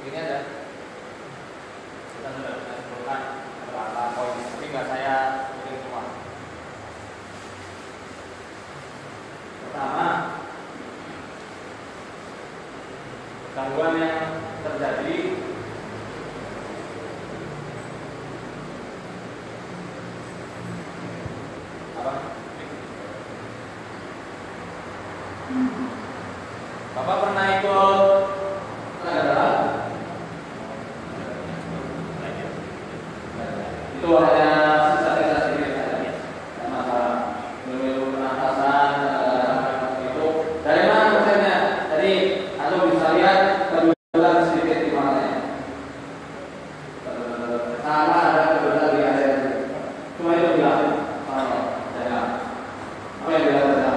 Ini ada kita sudah menentukan beberapa poin, tapi nggak saya bikin semua. Pertama, gangguan yang terjadi apa? Bapak pernah ikut itu hanya sisa-sisa sedikit saja, masalah pemilu penampasan itu dari mana prosesnya? Jadi Anda bisa lihat kebetulan sedikit di mana sama ada kebetulan di akhir, cuma itu bilang saya apa yang bilang saya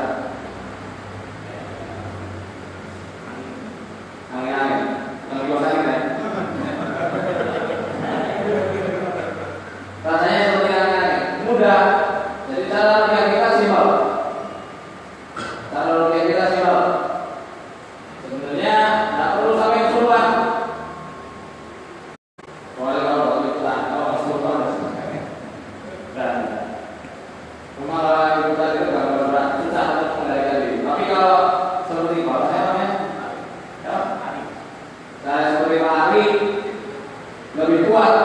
angin-angin yang biasa kan. Rasanya seperti aneh, mudah. Jadi cara logika kita simpel. Cara logika kita simpel. Sebenarnya tidak perlu sampai kesurupan. Kecuali kalau kesurupan, kalau kesurupan dan cuma kalau kesurupan itu nggak berat, susah untuk mengendalikan diri. Tapi kalau seperti kalau saya namanya, ya, saya seperti Pak Ari lebih kuat.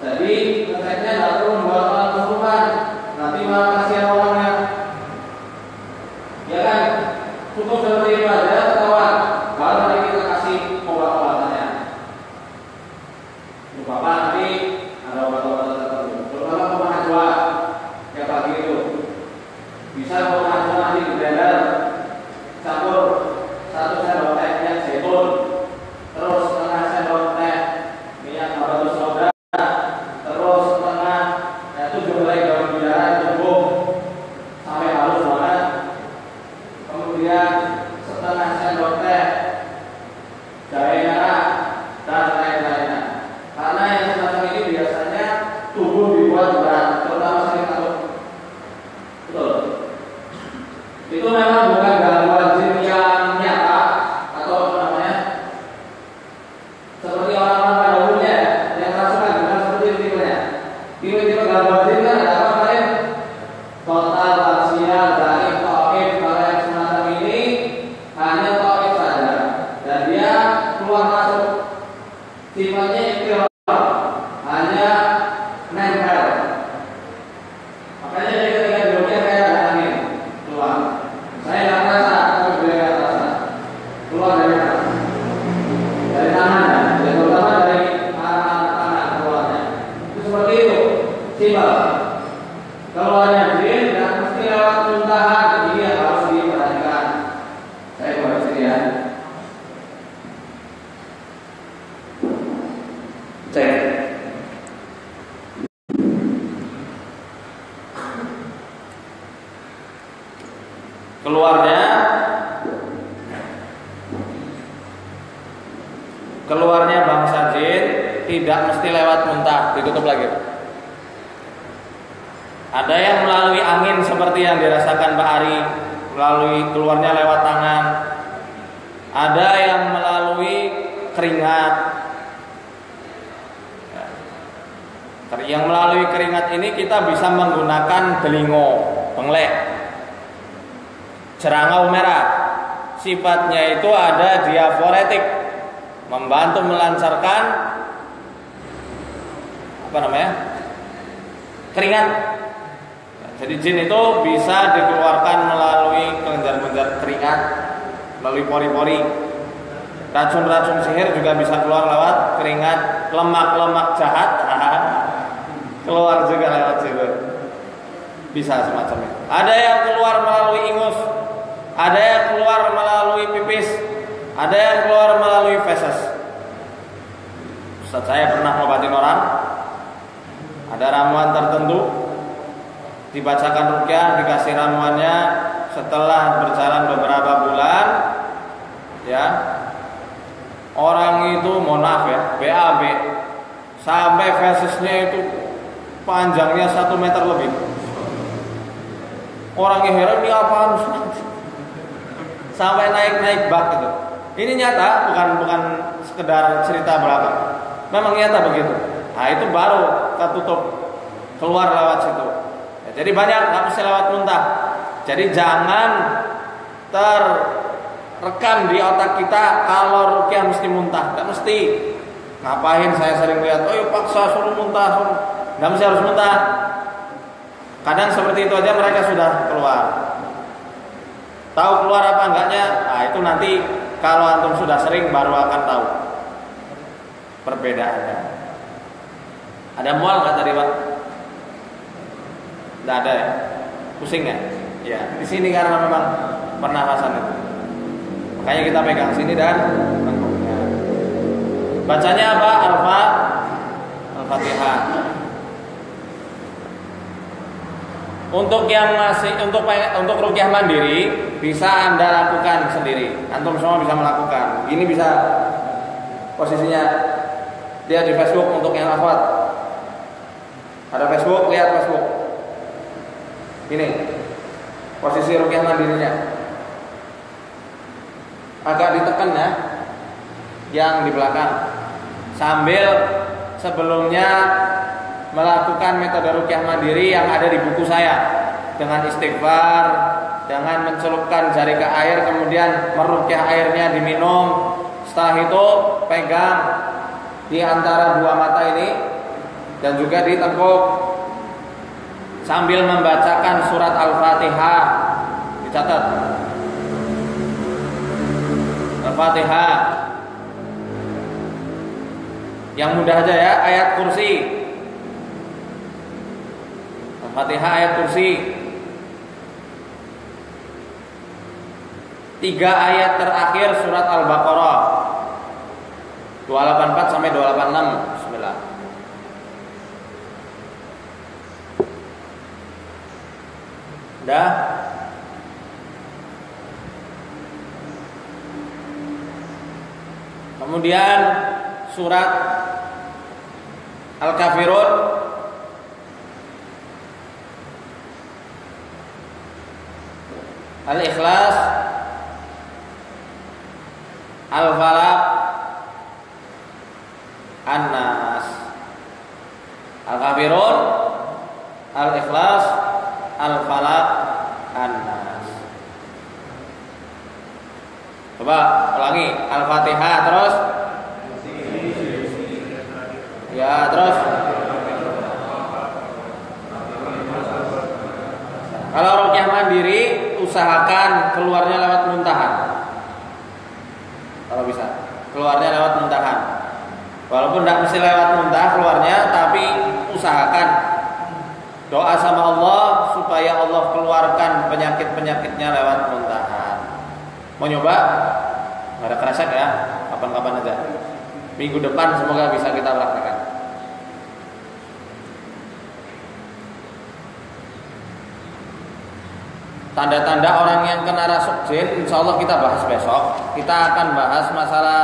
Jadi konsepnya tidak perlu membuat orang kesurupan, nanti malah kasihan orangnya, ya kan? Cukup seperti itu aja, ketahuan. Baru nanti kita kasih obat-obatannya. Untuk Bapak nanti ada obat-obatan tertentu. Terutama obat najwa, kayak pagi itu bisa obat najwa nanti di blender, campur 1 sendok teh minyak zaitun, terus setengah sendok teh minyak habatus sauda. Terus setengah itu jumlah daun bidara cukup sampai halus banget. Kemudian setengah sendok teh jahe merah dan lain-lainnya. Karena yang semacam ini biasanya tubuh dibuat berat, terutama sakit kantuk. Betul. Itu memang bukan gangguan jin yang nyata atau apa namanya seperti orang-orang pada umumnya yang rasukan, bukan seperti tipenya. Tipe-tipe gangguan jin kan ada apa kemarin? Total, parsial, dhaif, taif. Kalau yang semacam ini hanya taif saja dan dia keluar masuk. Sifatnya ikhtiar, hanya nempel. Makanya dari ketika duduknya kayak ada angin keluar. Saya nggak rasa, tapi beliau nggak rasa. Keluar dari mana? Dari tangan, ya, terutama dari tangan keluarnya. Itu seperti itu, simpel. Keluarnya jin dan mesti lewat muntahan, ini yang harus diperhatikan. Saya buat sini ya. Cek. Keluarnya bangsa jin tidak mesti lewat muntah, ditutup lagi. Ada yang melalui angin seperti yang dirasakan Pak Ari, melalui keluarnya lewat tangan. Ada yang melalui keringat. Yang melalui keringat ini kita bisa menggunakan delingo, penglek, cerangau merah. Sifatnya itu ada diaforetik, membantu melancarkan keringat. Jadi jin itu bisa dikeluarkan melalui kelenjar-kelenjar keringat, melalui pori-pori. Racun-racun sihir juga bisa keluar lewat keringat, lemak-lemak jahat. keluar juga lewat situ. Bisa semacam itu. Ada yang keluar melalui ingus, ada yang keluar melalui pipis, ada yang keluar melalui feses. Ustaz saya pernah ngobatin orang, ada ramuan tertentu, dibacakan ruqyah, dikasih ramuannya, setelah berjalan beberapa bulan, ya orang itu mohon maaf ya, BAB sampai fesesnya itu panjangnya 1 meter lebih. Orangnya heran, ini apaan sampai naik bak gitu. Ini nyata, bukan sekedar cerita belaka. Memang nyata begitu. Nah itu baru ketutup keluar lewat situ. Ya, jadi banyak nggak mesti lewat muntah. Jadi jangan terrekam di otak kita kalau ruqyah mesti muntah. Nggak mesti. Ngapain saya sering lihat, oh yuk paksa suruh muntah, suruh. Nggak mesti harus muntah. Kadang seperti itu aja mereka sudah keluar. Tahu keluar apa enggaknya? Nah itu nanti kalau antum sudah sering baru akan tahu perbedaannya. Ada mual nggak tadi Pak? Nggak ada ya? Pusing ya? Ya di sini karena memang pernafasan itu. Makanya kita pegang sini dan tengkuknya. Bacanya apa? Al-Fatihah. Untuk yang masih untuk ruqyah mandiri bisa Anda lakukan sendiri. Antum semua bisa melakukan. Ini bisa posisinya dia di Facebook untuk yang akhwat. Ada Facebook, lihat Facebook. Ini posisi ruqyah mandirinya. Agak ditekan ya, yang di belakang. Sambil sebelumnya melakukan metode ruqyah mandiri yang ada di buku saya dengan istighfar, dengan mencelupkan jari ke air kemudian meruqyah airnya diminum. Setelah itu pegang di antara dua mata ini dan juga di tengkuk sambil membacakan surat Al-Fatihah. Dicatat Al-Fatihah. Yang mudah aja ya, ayat kursi. Al-Fatihah ayat kursi. 3 ayat terakhir surat Al-Baqarah 284 sampai 286. Bismillah. Dah. Kemudian surat Al-Kafirun, Al-Ikhlas, Al-Falaq, An-Nas. Al-Kafirun, Al-Ikhlas, Al-Falaq, An-Nas. Coba ulangi Al-Fatihah terus. Ya, terus. Kalau ruqyah mandiri usahakan keluarnya lewat muntahan. Kalau bisa, keluarnya lewat muntahan. Walaupun tidak mesti lewat muntah keluarnya, tapi usahakan doa sama Allah supaya Allah keluarkan penyakit-penyakitnya lewat muntahan. Mau nyoba? Gak ada kerasa ya, kapan-kapan aja. Minggu depan semoga bisa kita praktekkan. Tanda-tanda orang yang kena rasuk jin, insya Allah kita bahas besok. Kita akan bahas masalah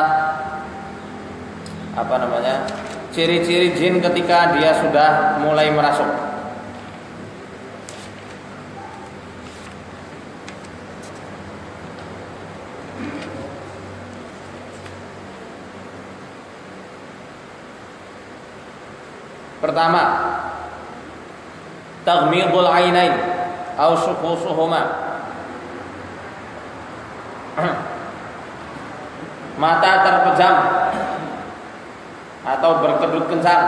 ciri-ciri jin ketika dia sudah mulai merasuk. Pertama, taghmidul ainain atau syukhusuhuma. Mata terpejam atau berkedut kencang.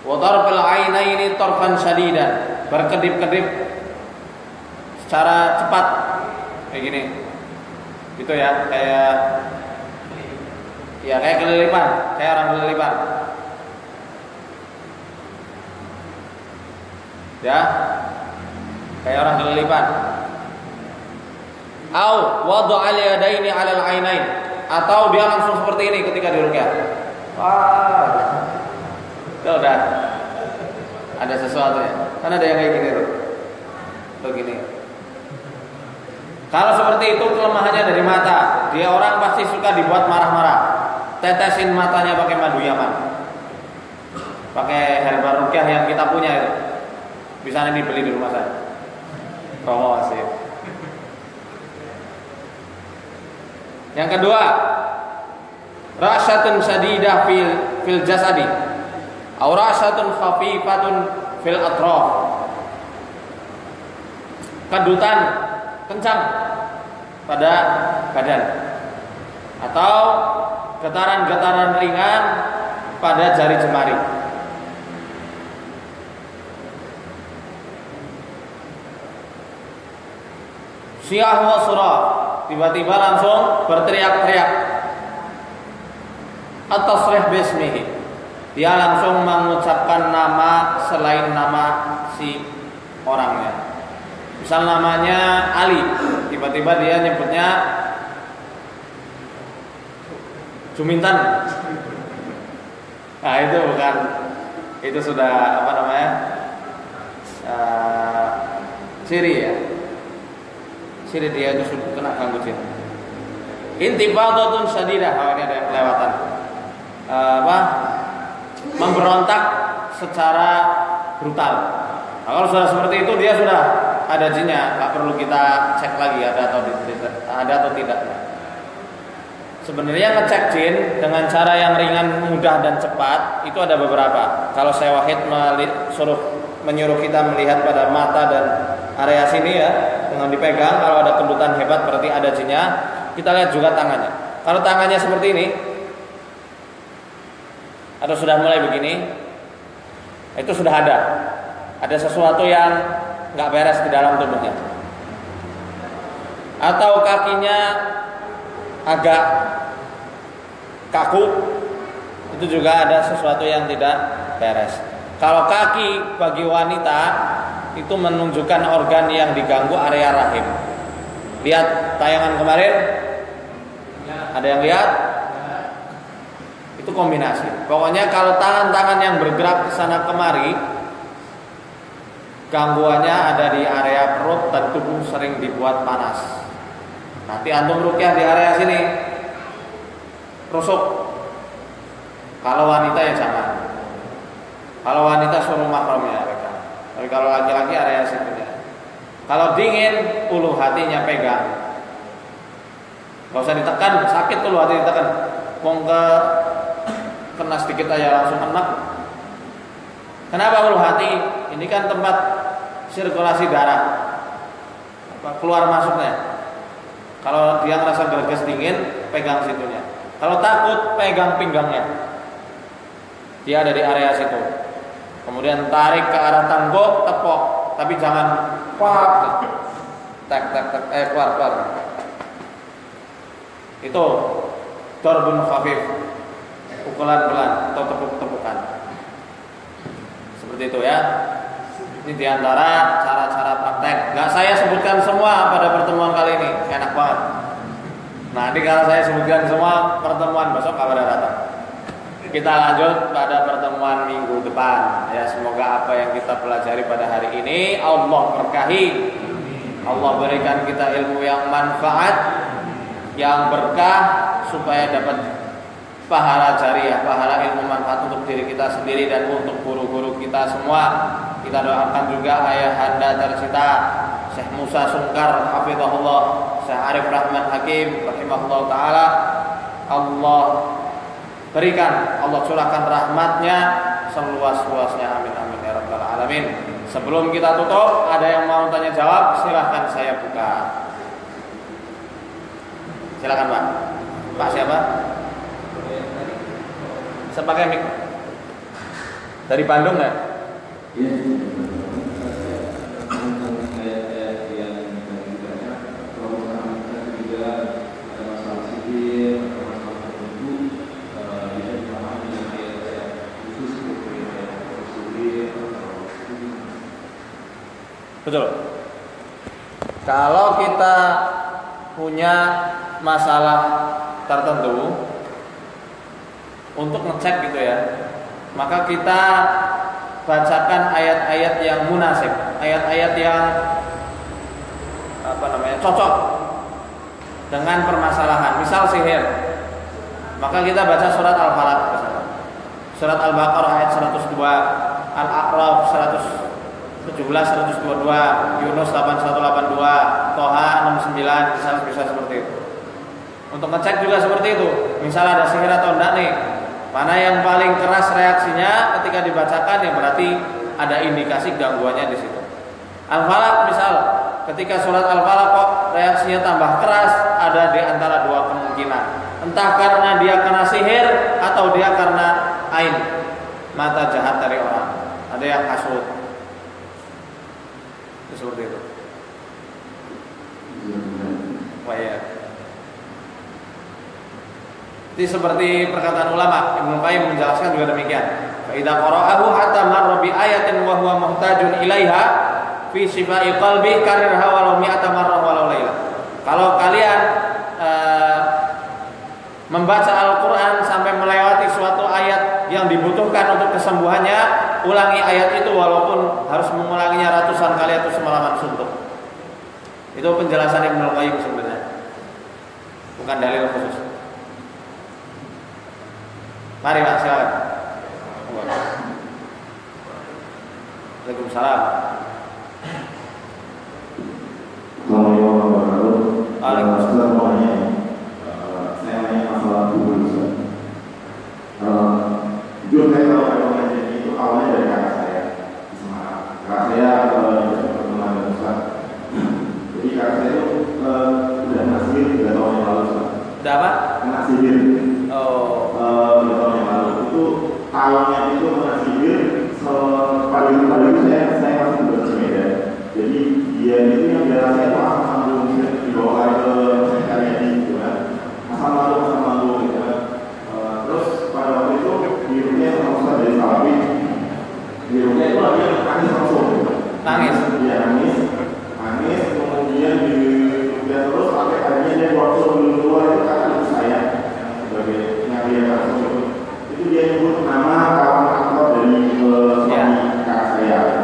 Wa tarful ainaini tarfan syadidan, berkedip-kedip secara cepat kayak gini. Gitu ya, kayak kelilipan, kayak orang kelilipan. Ya, kayak orang kelilipan. Au wada'al yadaini 'alal 'ainain, atau dia langsung seperti ini ketika diruqyah. Wah. Itu udah ada sesuatu ya. Kan ada yang kayak gini tuh. Begini. Kalau seperti itu kelemahannya dari mata. Dia orang pasti suka dibuat marah-marah. Tetesin matanya pakai madu Yaman. Pakai herba ruqyah yang kita punya itu. Bisa nanti beli di rumah saya. Promosi. Yang kedua, rasyatun sadidah fil jasadi, aw rasyatun khafifatun fil atraf. Kedutan kencang pada badan, atau getaran-getaran ringan pada jari jemari. Syiah wa surah, tiba-tiba langsung berteriak-teriak. At-tasrih bismihi, dia langsung mengucapkan nama selain nama si orangnya. Misal namanya Ali, tiba-tiba dia nyebutnya Jumintan. Nah itu bukan, itu sudah apa namanya, siri ya. Siri dia itu sudah kena ganggu jin. Intifadatun syadidah, ini ada yang kelewatan. Memberontak secara brutal. Nah, kalau sudah seperti itu dia sudah ada jinnya, nggak perlu kita cek lagi ada atau tidak. Sebenarnya ngecek jin dengan cara yang ringan, mudah dan cepat itu ada beberapa. Kalau saya Wahid menyuruh kita melihat pada mata dan area sini ya, dengan dipegang. Kalau ada kendutan hebat berarti ada jinnya. Kita lihat juga tangannya. Kalau tangannya seperti ini atau sudah mulai begini, itu sudah ada sesuatu yang nggak beres di dalam tubuhnya. Atau kakinya agak kaku, itu juga ada sesuatu yang tidak beres. Kalau kaki bagi wanita itu menunjukkan organ yang diganggu, area rahim. Lihat tayangan kemarin, ada yang lihat? Itu kombinasi. Pokoknya kalau tangan-tangan yang bergerak ke sana kemari, gangguannya ada di area perut dan tubuh sering dibuat panas. Nanti antum ruqyah di area sini, rusuk. Kalau wanita ya jangan. Kalau wanita suruh mahramnya mereka. Tapi kalau laki-laki area situnya. Kalau dingin, ulu hatinya pegang. Gak usah ditekan, sakit ulu hati ditekan. Mau kena sedikit aja langsung enak. Kenapa ulu hati? Ini kan tempat sirkulasi darah, keluar masuknya. Kalau dia ngerasa greges dingin, pegang situnya. Kalau takut, pegang pinggangnya. Dia ada di area situ. Kemudian tarik ke arah tangguk, tepok, tapi jangan pak, keluar. Itu darbun khafif, pukulan pelan atau tepuk-tepukan. Seperti itu ya. Ini diantara cara-cara praktek. Gak saya sebutkan semua pada pertemuan kali ini, enak banget. Nanti kalau saya sebutkan semua pertemuan besok kabar datang. Kita lanjut pada pertemuan minggu depan. Ya, semoga apa yang kita pelajari pada hari ini Allah berkahi. Allah berikan kita ilmu yang manfaat, yang berkah, supaya dapat pahala jariah, pahala ilmu manfaat untuk diri kita sendiri dan untuk guru-guru kita semua. Kita doakan juga ayahanda tercinta Syekh Musa Sungkar hafizahullah, Syekh Arif Rahman Hakim rahimahullah taala. Allah berikan, Allah curahkan rahmatnya seluas-luasnya, amin amin ya rabbal alamin. Sebelum kita tutup, ada yang mau tanya jawab, silahkan saya buka. Silakan Pak. Pak siapa? Sebagai mik dari Bandung ya? Iya. Betul. Kalau kita punya masalah tertentu untuk ngecek gitu ya, maka kita bacakan ayat-ayat yang munasib, ayat-ayat yang cocok dengan permasalahan. Misal sihir, maka kita baca surat Al-Falaq, surat Al-Baqarah ayat 102, Al-A'raf 117, 122, Yunus 8182, Toha 69, bisa seperti itu. Untuk ngecek juga seperti itu. Misal ada sihir atau enggak nih, mana yang paling keras reaksinya ketika dibacakan, ya berarti ada indikasi gangguannya di situ. Al-Falaq misal, ketika surat Al-Falaq kok reaksinya tambah keras, ada di antara dua kemungkinan. Entah karena dia kena sihir atau dia karena ain, mata jahat dari orang. Ada yang hasud. Itu seperti itu. Wah ya. Jadi seperti perkataan ulama, Ibnu Qayyim menjelaskan juga demikian. Fa idza qara'ahu hatta marra bi ayatin wa huwa muhtajun ilaiha fi sifai qalbi karirha walau mi'ata marrah walau laila. Kalau kalian membaca Al-Qur'an sampai melewati suatu ayat yang dibutuhkan untuk kesembuhannya, ulangi ayat itu walaupun harus mengulanginya ratusan kali atau semalaman suntuk. Itu penjelasan Ibnu Qayyim sebenarnya. Bukan dalil khusus. Mari Pak, silakan. Waalaikumsalam. Assalamualaikum warahmatullahi wabarakatuh. Waalaikumsalam. Saya nanya masalah buku. Jujur saya tahu rekomendasi itu awalnya dari kakak saya di Semarang. Kakak saya pertemuan dengan Ustaz. Jadi kakak saya itu udah kena sihir 3 tahun yang lalu. Udah apa? Kena sihir. Oh. 3 tahun yang lalu itu tahunnya itu kena sihir. Pada itu saya masih bersepeda. Jadi dia itu yang biasa saya itu asam lambung dibawa ke sekretariat gitu kan. Asam lambung gitu kan. Terus pada waktu itu hidupnya sama Ustaz dari Salafi. Hidupnya itu lagi nangis langsung. Nangis? Iya nangis. Kemudian dia terus sampai akhirnya dia waktu sebelum keluar itu kata ibu saya sebagai nyari langsung itu dia nyebut nama kawan kantor dari suami kakak saya.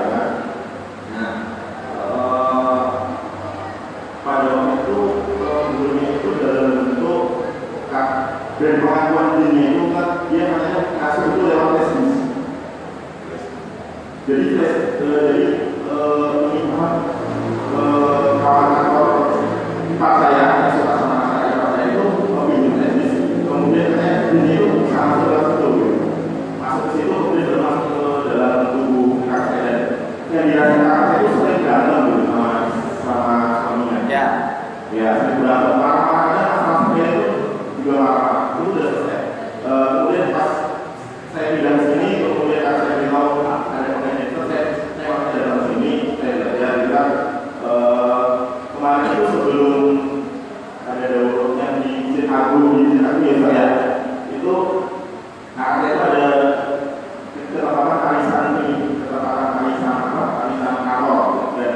Pada waktu itu gurunya itu dalam bentuk dan pengakuan dirinya itu kan dia katanya kasih itu lewat testis. Jadi kawan kantor pak saya yang suka sama saya itu pinjam testis. Kemudian katanya dirinya itu sangat suka masuk ke situ, kemudian termasuk ke dalam tubuh kakak saya. Yang dirasakan kakak saya itu sering berantem gitu sama suaminya. Ya, sering berantem. Marah-marahnya sama suaminya itu juga marah. Itu udah selesai. Kemudian pas saya bilang sini, kemudian kakak saya bilang ada pengajian itu, saya datang sini, saya belajar bilang kemarin itu sebelum ada daurahnya di Masjid Agung ya, itu kakak saya itu ada ketetapan arisan kantor dan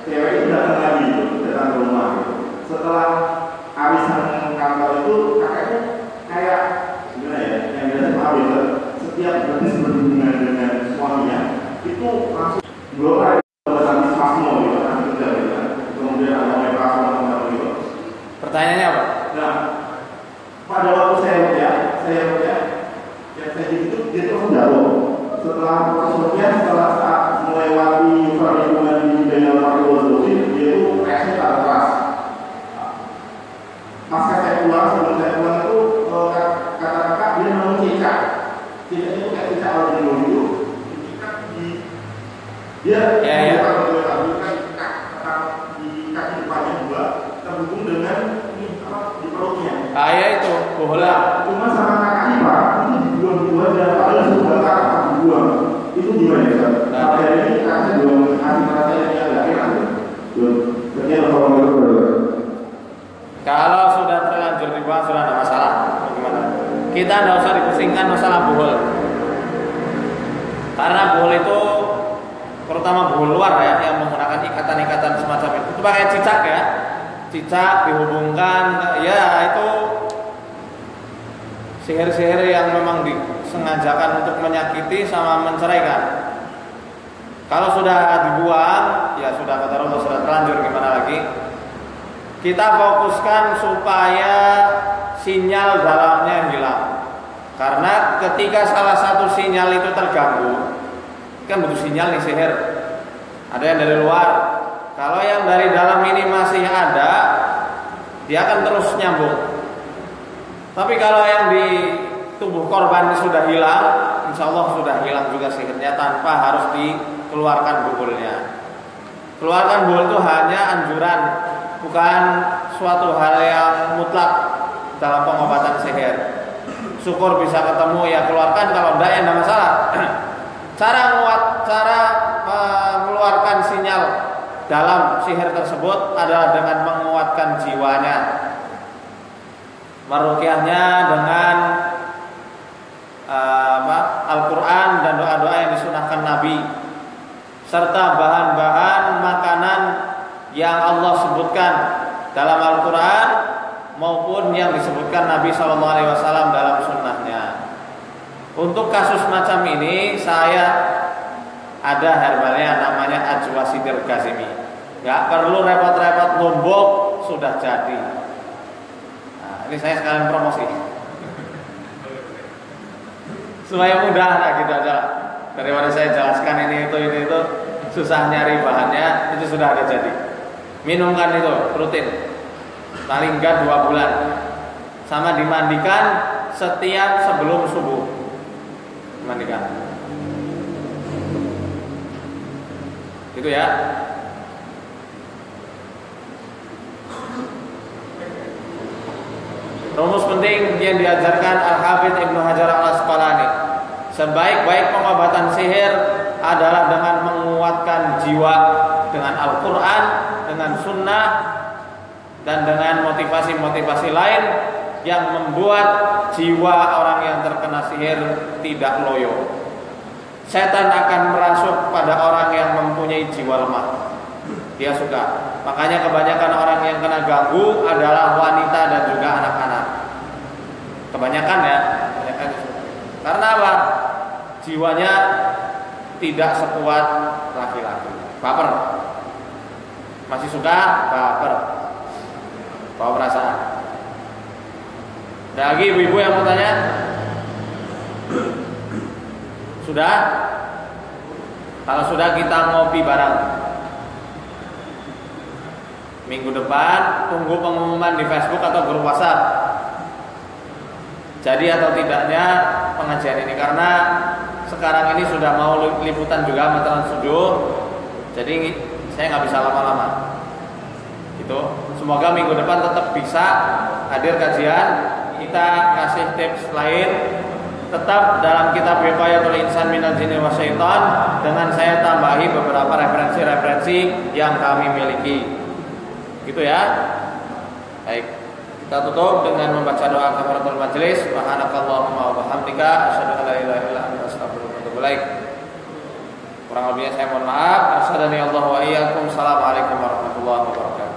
cewek itu datang lagi datang ke rumah gitu. Setelah arisan kantor itu kakaknya kayak gimana ya, yang biasa maaf ya, setiap habis berhubungan dengan suaminya itu langsung belum ada spasmo gitu kan, kemudian ada mereka gitu. Pertanyaannya apa? Nah, pada waktu saya itu dia terus jatuh. Setelah kasusnya, setelah saat melewati perlindungan di dalam Partai dia itu reaksi tak keras. Pasca saya pulang, sebelum saya pulang itu kata kakak dia mau cicak. Cicak itu kayak cicak albino itu, cicak di dia di kaki depannya dua terhubung dengan di perutnya. Itu bola. Cuma sama kakak ipar itu dibuang aja, padahal sudah kakak dibuang. Itu gimana ya? Sampai hari ini kakak belum ngasih rasanya dia agak enak. Sekian warahmatullahi. Kalau sudah terlanjur dibuang sudah ada masalah. Gimana? Kita tidak usah dipusingkan masalah buhul. Karena buhul itu terutama buku luar ya, yang menggunakan ikatan-ikatan semacam itu pakai cicak ya, cicak dihubungkan, ya itu sihir-sihir yang memang disengajakan untuk menyakiti sama menceraikan. Kalau sudah dibuang, ya sudah, kata Allah, sudah terlanjur, gimana lagi? Kita fokuskan supaya sinyal dalamnya hilang. Karena ketika salah satu sinyal itu terganggu, kan butuh sinyal nih sihir. Ada yang dari luar. Kalau yang dari dalam ini masih ada, dia akan terus nyambung. Tapi kalau yang di tubuh korban sudah hilang, insya Allah sudah hilang juga sihirnya tanpa harus dikeluarkan bukulnya. Keluarkan bukul itu hanya anjuran, bukan suatu hal yang mutlak dalam pengobatan sihir. Syukur bisa ketemu, ya keluarkan, kalau enggak ya enggak masalah. Cara mengeluarkan sinyal dalam sihir tersebut adalah dengan menguatkan jiwanya. Meruqyahnya dengan Al-Quran dan doa-doa yang disunahkan Nabi, serta bahan-bahan makanan yang Allah sebutkan dalam Al-Quran maupun yang disebutkan Nabi SAW dalam sunnahnya. Untuk kasus macam ini saya ada herbalnya namanya Ajwa Sidir Gazimi. Gak perlu repot-repot numbuk, sudah jadi. Ini saya sekalian promosi supaya mudah, nah gitu aja. Daripada saya jelaskan ini itu susah nyari bahannya, itu sudah ada jadi. Minumkan itu rutin, paling enggak 2 bulan, sama dimandikan setiap sebelum subuh. Mandikan. Gitu ya. Rumus penting yang diajarkan Al-Hafidz Ibnu Hajar Al-Asqalani. Sebaik-baik pengobatan sihir adalah dengan menguatkan jiwa dengan Al-Quran, dengan sunnah, dan dengan motivasi-motivasi lain yang membuat jiwa orang yang terkena sihir tidak loyo. Setan akan merasuk pada orang yang mempunyai jiwa lemah. Dia suka. Makanya kebanyakan orang yang kena ganggu adalah wanita dan juga anak-anak. Kebanyakan ya, karena apa? Jiwanya tidak sekuat laki-laki. Baper. Masih suka baper. Bawa perasaan. Ada lagi ibu-ibu yang mau tanya? Sudah? Kalau sudah, kita ngopi bareng. Minggu depan tunggu pengumuman di Facebook atau grup WhatsApp. Jadi atau tidaknya pengajian ini, karena sekarang ini sudah mau liputan juga sama Trans 7. Jadi saya nggak bisa lama-lama. Itu semoga minggu depan tetap bisa hadir kajian. Kita kasih tips lain tetap dalam kitab Wiqayatul Insan Minal Jinni Wasyaitan, dengan saya tambahi beberapa referensi-referensi yang kami miliki. Gitu ya. Baik, kita tutup dengan membaca doa kafaratul majelis. Subhanakallahumma wa bihamdika asyhadu an la ilaha illa anta astaghfiruka wa atubu ilaik. Kurang lebihnya saya mohon maaf. Arsyadani Allah wa iyyakum. Assalamualaikum warahmatullahi wabarakatuh.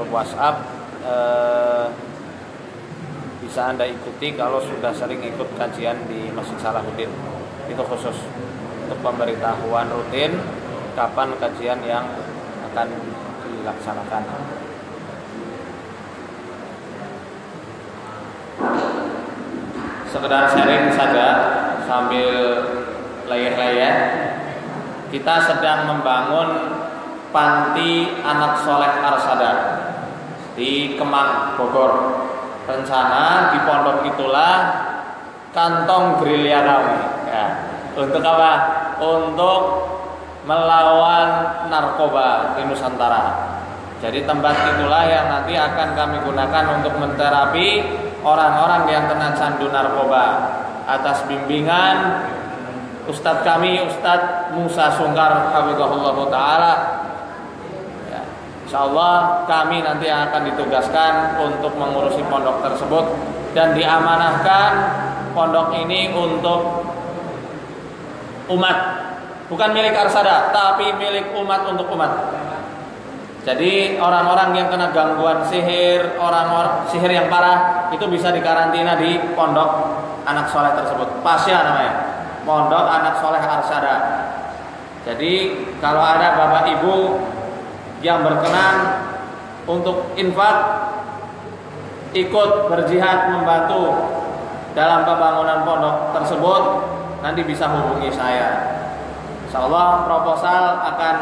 WhatsApp bisa Anda ikuti kalau sudah sering ikut kajian di Masjid Salahuddin. Itu khusus untuk pemberitahuan rutin kapan kajian yang akan dilaksanakan. Sekedar sharing saja sambil layar-layar. Kita sedang membangun panti anak soleh Arsada di Kemang, Bogor. Rencana di pondok itulah kantong gerilya kami. Ya. Untuk apa? Untuk melawan narkoba di Nusantara. Jadi tempat itulah yang nanti akan kami gunakan untuk menterapi orang-orang yang kena candu narkoba. atas bimbingan Ustadz kami, Ustadz Musa Sungkar hafizahullah ta'ala. Ya, insyaallah kami nanti akan ditugaskan untuk mengurusi pondok tersebut dan diamanahkan pondok ini untuk umat, bukan milik Arsada, tapi milik umat untuk umat. Jadi orang-orang yang kena gangguan sihir, orang-orang sihir yang parah itu bisa dikarantina di pondok anak soleh tersebut. Pasya namanya, pondok anak soleh Arsada. Jadi kalau ada bapak ibu yang berkenan untuk infak, ikut berjihad membantu dalam pembangunan pondok tersebut, nanti bisa hubungi saya. Insyaallah proposal akan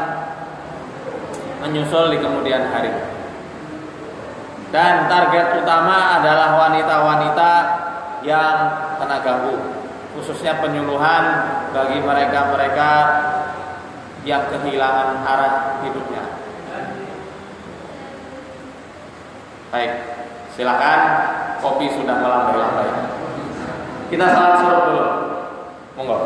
menyusul di kemudian hari. Dan target utama adalah wanita-wanita yang kena ganggu, khususnya penyuluhan bagi mereka-mereka yang kehilangan arah hidupnya. Baik, silakan, kopi sudah melambai-lambai. Kita salat suruh dulu. Monggo.